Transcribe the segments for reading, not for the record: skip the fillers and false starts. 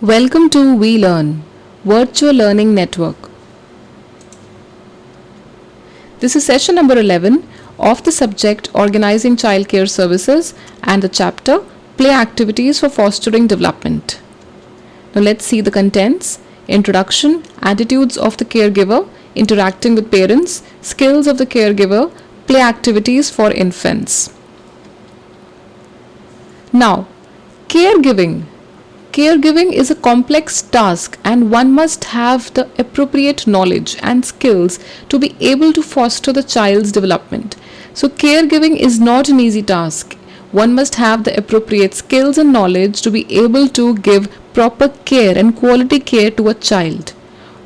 Welcome to We Learn, Virtual Learning Network. This is session number 11 of the subject Organizing Childcare Services and the chapter Play Activities for Fostering Development. Now let's see the contents: introduction, attitudes of the caregiver, interacting with parents, skills of the caregiver, play activities for infants. Now, caregiving. Caregiving is a complex task and one must have the appropriate knowledge and skills to be able to foster the child's development. So caregiving is not an easy task. One must have the appropriate skills and knowledge to be able to give proper care and quality care to a child.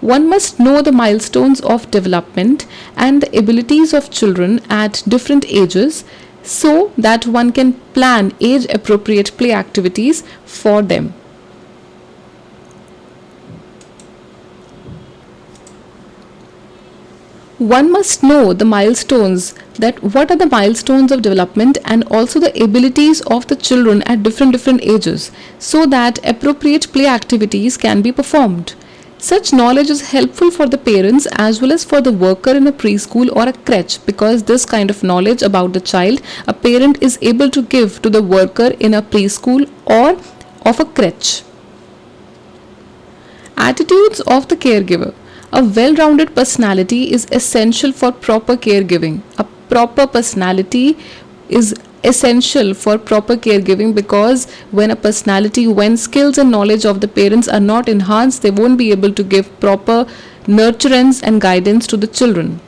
One must know the milestones of development and the abilities of children at different ages so that one can plan age-appropriate play activities for them. One must know the milestones, that what are the milestones of development and also the abilities of the children at different ages so that appropriate play activities can be performed. Such knowledge is helpful for the parents as well as for the worker in a preschool or a crèche, because this kind of knowledge about the child a parent is able to give to the worker in a preschool or of a crèche. Attitudes of the caregiver. A well-rounded personality is essential for proper caregiving. A proper personality is essential for proper caregiving, because when skills and knowledge of the parents are not enhanced, they won't be able to give proper nurturance and guidance to the children.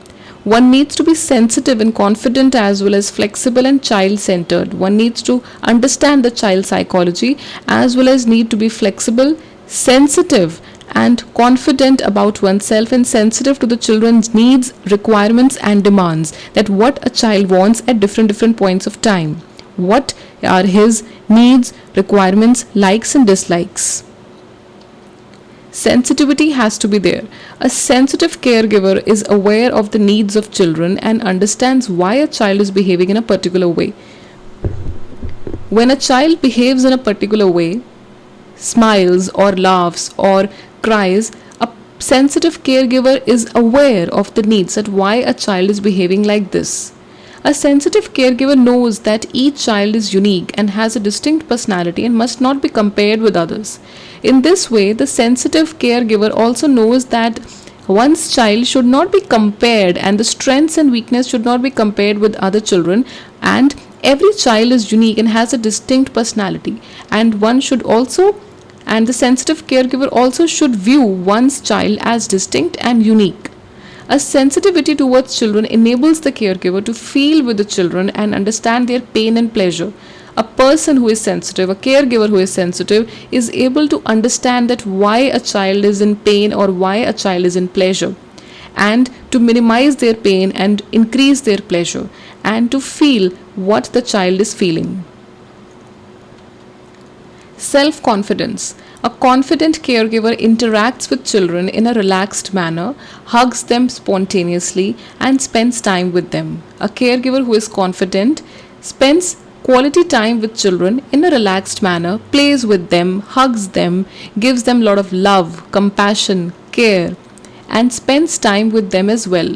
One needs to be sensitive and confident as well as flexible and child-centered. One needs to understand the child psychology as well as need to be flexible, sensitive and confident about oneself and sensitive to the children's needs, requirements and demands, that what a child wants at different points of time. What are his needs, requirements, likes and dislikes. Sensitivity has to be there. A sensitive caregiver is aware of the needs of children and understands why a child is behaving in a particular way. When a child behaves in a particular way, smiles or laughs or cries, a sensitive caregiver is aware of the needs, that why a child is behaving like this. A sensitive caregiver knows that each child is unique and has a distinct personality and must not be compared with others. In this way, the sensitive caregiver also knows that one's child should not be compared and the strengths and weakness should not be compared with other children, and every child is unique and has a distinct personality, and the sensitive caregiver also should view one's child as distinct and unique. A sensitivity towards children enables the caregiver to feel with the children and understand their pain and pleasure. A person who is sensitive, a caregiver who is sensitive, is able to understand that why a child is in pain or why a child is in pleasure, and to minimize their pain and increase their pleasure, and to feel what the child is feeling. Self-confidence. A confident caregiver interacts with children in a relaxed manner, hugs them spontaneously, and spends time with them. A caregiver who is confident spends quality time with children in a relaxed manner, plays with them, hugs them, gives them a lot of love, compassion, care, and spends time with them as well.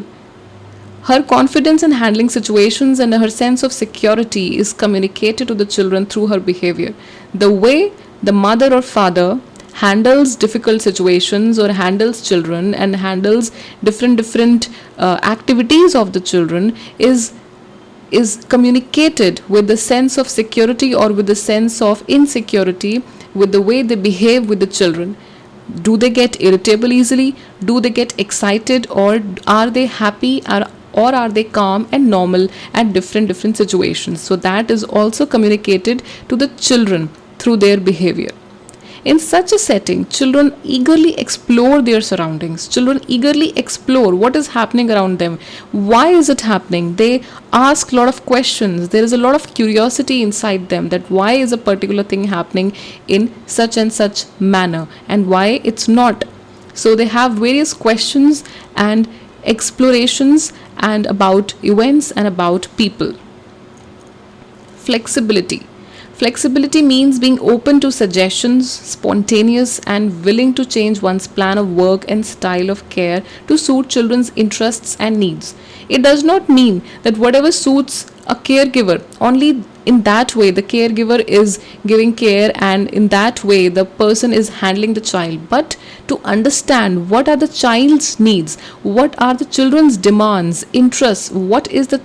Her confidence in handling situations and her sense of security is communicated to the children through her behavior. The way the mother or father handles difficult situations or handles children and handles different activities of the children is communicated with the sense of security or with the sense of insecurity with the way they behave with the children. Do they get irritable easily? Do they get excited, or are they happy, or are they calm and normal at different situations? So that is also communicated to the children through their behavior. In such a setting, children eagerly explore their surroundings. Children eagerly explore what is happening around them. Why is it happening? They ask a lot of questions. There is a lot of curiosity inside them, that why is a particular thing happening in such and such manner and why it's not. So they have various questions and explorations and about events and about people. Flexibility. Flexibility means being open to suggestions, spontaneous, and willing to change one's plan of work and style of care to suit children's interests and needs. It does not mean that whatever suits a caregiver, only in that way the caregiver is giving care and in that way the person is handling the child, but to understand what are the child's needs, what are the children's demands, interests, uh, what is the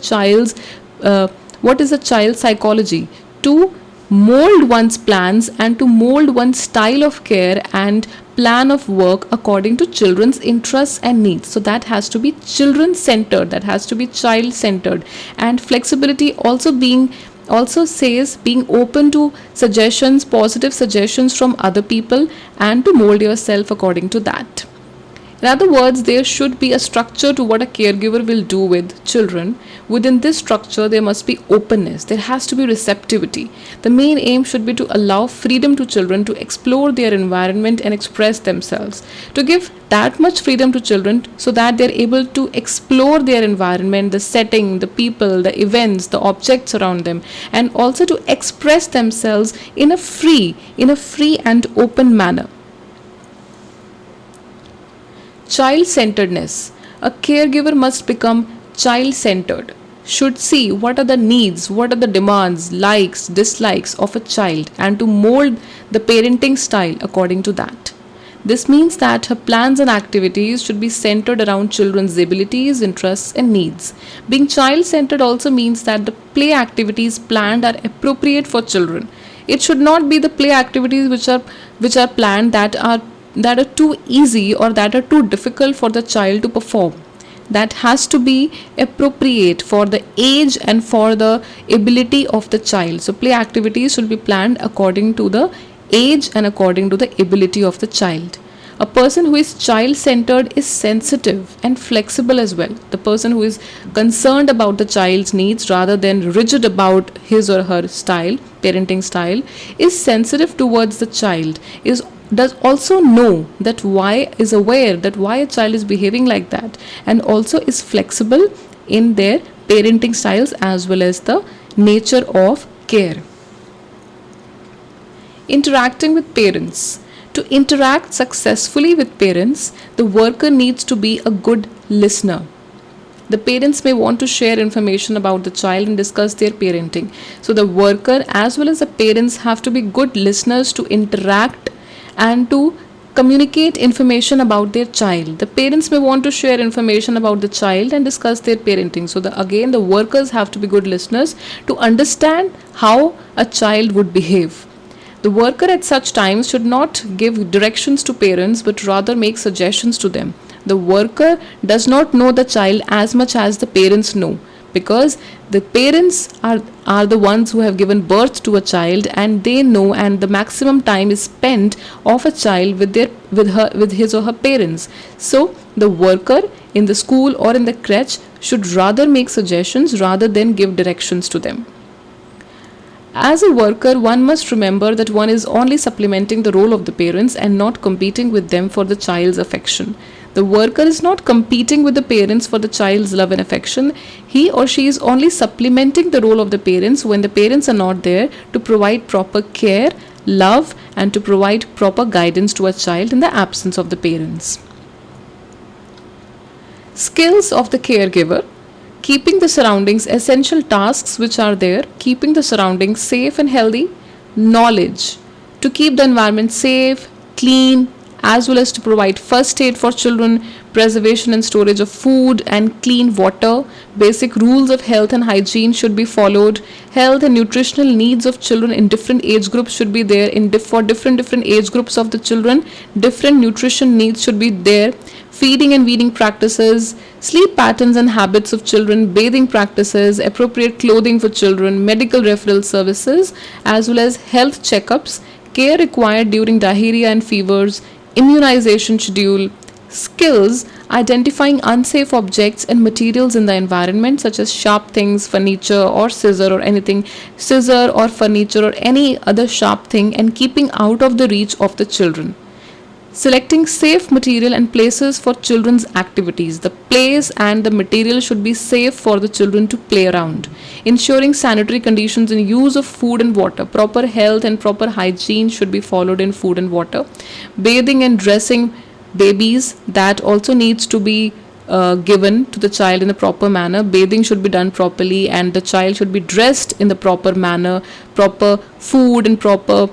child's psychology, to mold one's plans and to mold one's style of care and plan of work according to children's interests and needs. So that has to be children centered, that has to be child centered. And flexibility also says being open to suggestions, positive suggestions from other people, and to mold yourself according to that. In other words, there should be a structure to what a caregiver will do with children. Within this structure, there must be openness. There has to be receptivity. The main aim should be to allow freedom to children to explore their environment and express themselves. To give that much freedom to children so that they're able to explore their environment, the setting, the people, the events, the objects around them, and also to express themselves in a free and open manner. Child-centeredness. A caregiver must become child-centered, should see what are the needs, what are the demands, likes, dislikes of a child, and to mold the parenting style according to that. This means that her plans and activities should be centered around children's abilities, interests, and needs. Being child-centered also means that the play activities planned are appropriate for children. It should not be the play activities which are planned that are too easy or that are too difficult for the child to perform. That has to be appropriate for the age and for the ability of the child. So play activities should be planned according to the age and according to the ability of the child. A person who is child-centered is sensitive and flexible as well. The person who is concerned about the child's needs rather than rigid about his or her style, parenting style, is sensitive towards the child, does also know is aware that why a child is behaving like that, and also is flexible in their parenting styles as well as the nature of care. Interacting with parents. To interact successfully with parents, the worker needs to be a good listener. The parents may want to share information about the child and discuss their parenting. So the worker as well as the parents have to be good listeners to interact and to communicate information about their child. The parents may want to share information about the child and discuss their parenting. So again, the workers have to be good listeners to understand how a child would behave. The worker at such times should not give directions to parents but rather make suggestions to them. The worker does not know the child as much as the parents know, because the parents are the ones who have given birth to a child and they know, and the maximum time is spent of a child with his or her parents. So the worker in the school or in the crèche should rather make suggestions rather than give directions to them. As a worker, one must remember that one is only supplementing the role of the parents and not competing with them for the child's affection. The worker is not competing with the parents for the child's love and affection. He or she is only supplementing the role of the parents when the parents are not there to provide proper care, love, and to provide proper guidance to a child in the absence of the parents. Skills of the caregiver. Keeping the surroundings, essential tasks which are there, keeping the surroundings safe and healthy. Knowledge. To keep the environment safe, clean, as well as to provide first aid for children, preservation and storage of food and clean water. Basic rules of health and hygiene should be followed. Health and nutritional needs of children in different age groups should be there. For different age groups of the children, different nutrition needs should be there. Feeding and weaning practices, sleep patterns and habits of children, bathing practices, appropriate clothing for children, medical referral services, as well as health checkups, care required during diarrhea and fevers, immunization schedule. Skills: identifying unsafe objects and materials in the environment such as sharp things, furniture or scissor or furniture or any other sharp thing, and keeping out of the reach of the children. Selecting safe material and places for children's activities. The place and the material should be safe for the children to play around. Ensuring sanitary conditions in use of food and water. Proper health and proper hygiene should be followed in food and water. Bathing and dressing babies, that also needs to be given to the child in a proper manner. Bathing should be done properly and the child should be dressed in the proper manner. Proper food and proper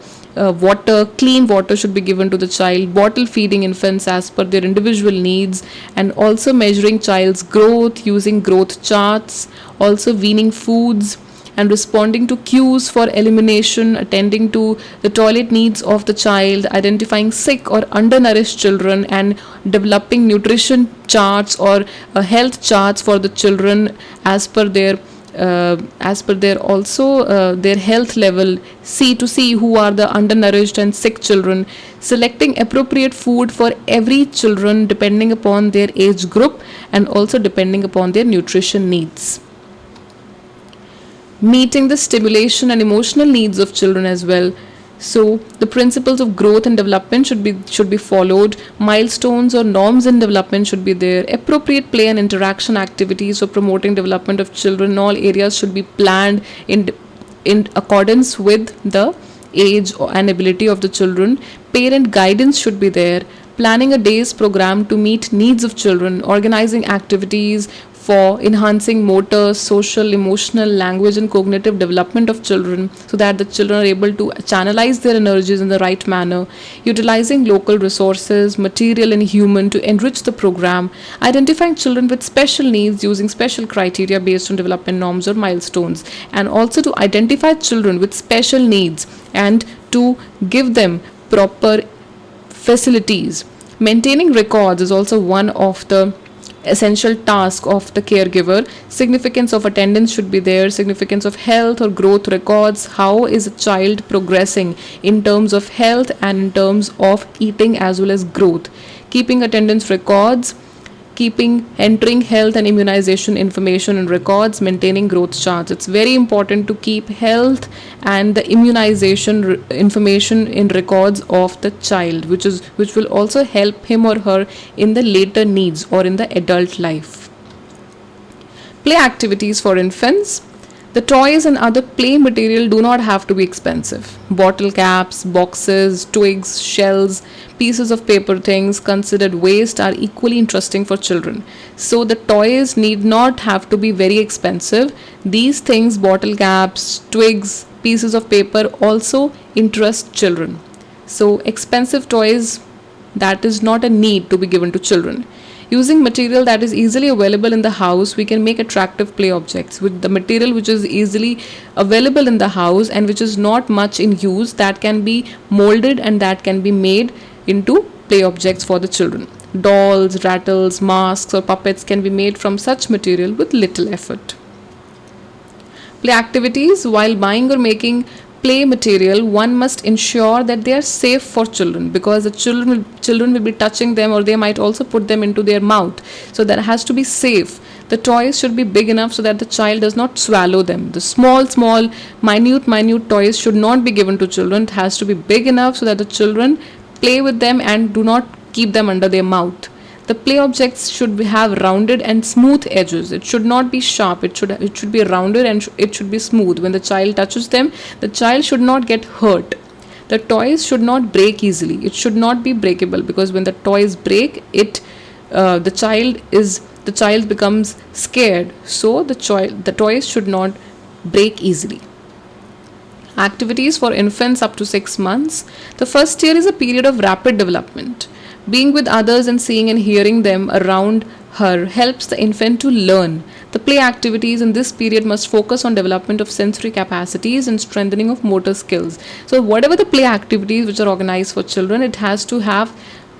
water, clean water should be given to the child. Bottle feeding infants as per their individual needs, and also measuring child's growth using growth charts. Also weaning foods and responding to cues for elimination, attending to the toilet needs of the child, identifying sick or undernourished children, and developing nutrition charts or health charts for the children as per their their health level. See to see who are the undernourished and sick children. Selecting appropriate food for every children depending upon their age group and also depending upon their nutrition needs. Meeting the stimulation and emotional needs of children as well. So the principles of growth and development should be followed. Milestones or norms in development should be there. Appropriate play and interaction activities for promoting development of children in all areas should be planned in accordance with the age and ability of the children. Parent guidance should be there. Planning a day's program to meet needs of children. Organizing activities for enhancing motor, social, emotional, language and cognitive development of children so that the children are able to channelize their energies in the right manner. Utilizing local resources, material and human to enrich the program. Identifying children with special needs using special criteria based on development norms or milestones. And also to identify children with special needs and to give them proper facilities. Maintaining records is also one of the essential task of the caregiver. Significance of attendance should be there. Significance of health or growth records. How is a child progressing in terms of health and in terms of eating as well as growth. Keeping attendance records. Entering health and immunization information and records. Maintaining growth charts. It's very important to keep health and the immunization information in records of the child, which will also help him or her in the later needs or in the adult life. Play activities for infants. The toys and other play material do not have to be expensive. Bottle caps, boxes, twigs, shells, pieces of paper things considered waste are equally interesting for children. So the toys need not have to be very expensive. These things, bottle caps, twigs, pieces of paper also interest children. So expensive toys, that is not a need to be given to children. Using material that is easily available in the house, we can make attractive play objects. With the material which is easily available in the house and which is not much in use, that can be molded and that can be made into play objects for the children. Dolls, rattles, masks or puppets can be made from such material with little effort. Play activities. While buying or making play material, one must ensure that they are safe for children, because the children will be touching them or they might also put them into their mouth. So that has to be safe. The toys should be big enough so that the child does not swallow them. The small, minute toys should not be given to children. It has to be big enough so that the children play with them and do not keep them under their mouth. The play objects should have rounded and smooth edges. It should not be sharp. It should be rounded and it should be smooth. When the child touches them, the child should not get hurt. The toys should not break easily. It should not be breakable, because when the toys break, the child becomes scared. So the toys should not break easily. Activities for infants up to 6 months. The first year is a period of rapid development. Being with others and seeing and hearing them around her helps the infant to learn. The play activities in this period must focus on development of sensory capacities and strengthening of motor skills. So whatever the play activities which are organized for children, it has to have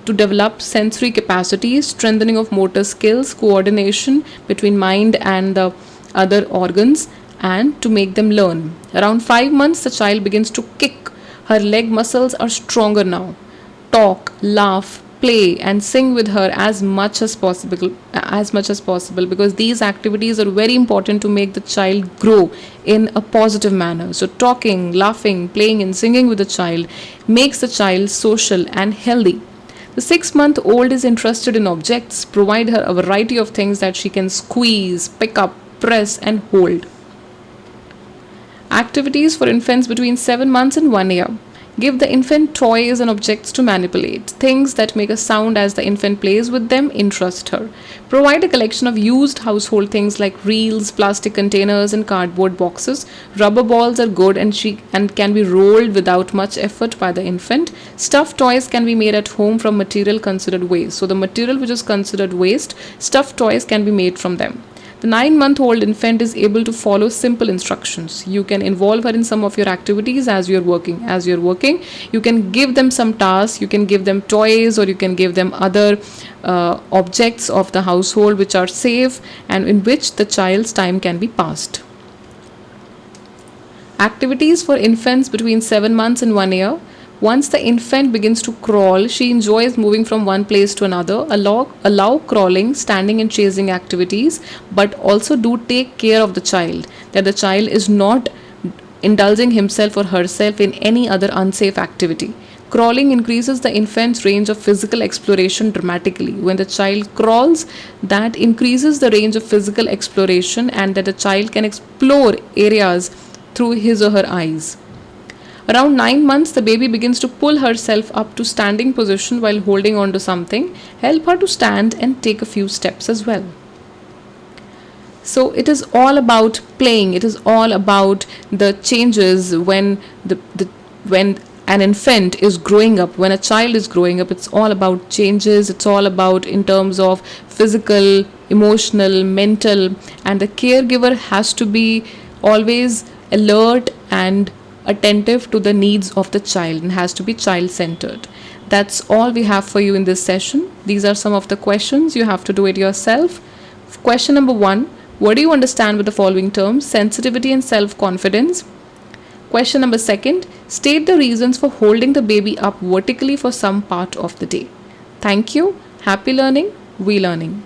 to develop sensory capacities, strengthening of motor skills, coordination between mind and the other organs, and to make them learn. Around 5 months, the child begins to kick. Her leg muscles are stronger now. Talk, laugh, play and sing with her as much as possible, because these activities are very important to make the child grow in a positive manner. So talking, laughing, playing and singing with the child makes the child social and healthy. The 6-month-old is interested in objects. Provide her a variety of things that she can squeeze, pick up, press, and hold. Activities for infants between 7 months and 1 year. Give the infant toys and objects to manipulate. Things that make a sound as the infant plays with them interest her. Provide a collection of used household things like reels, plastic containers, and cardboard boxes. Rubber balls are good and can be rolled without much effort by the infant. Stuffed toys can be made at home from material considered waste. So the material which is considered waste, stuffed toys can be made from them. The 9-month-old infant is able to follow simple instructions. You can involve her in some of your activities as you're working. As you're working, you can give them some tasks, you can give them toys, or you can give them other objects of the household which are safe and in which the child's time can be passed. Activities for infants between 7 months and 1 year. Once the infant begins to crawl, she enjoys moving from one place to another. Allow crawling, standing and chasing activities, but also do take care of the child, that the child is not indulging himself or herself in any other unsafe activity. Crawling increases the infant's range of physical exploration dramatically. When the child crawls, that increases the range of physical exploration and that the child can explore areas through his or her eyes. Around 9 months, the baby begins to pull herself up to standing position while holding on to something. Help her to stand and take a few steps as well. So it is all about playing. It is all about the changes when when an infant is growing up, when a child is growing up. It's all about changes. It's all about in terms of physical, emotional, mental, and the caregiver has to be always alert and attentive to the needs of the child and has to be child-centered. That's all we have for you in this session. These are some of the questions. You have to do it yourself. Question number 1. What do you understand with the following terms? Sensitivity and self-confidence. Question number 2. State the reasons for holding the baby up vertically for some part of the day. Thank you. Happy learning. We learning.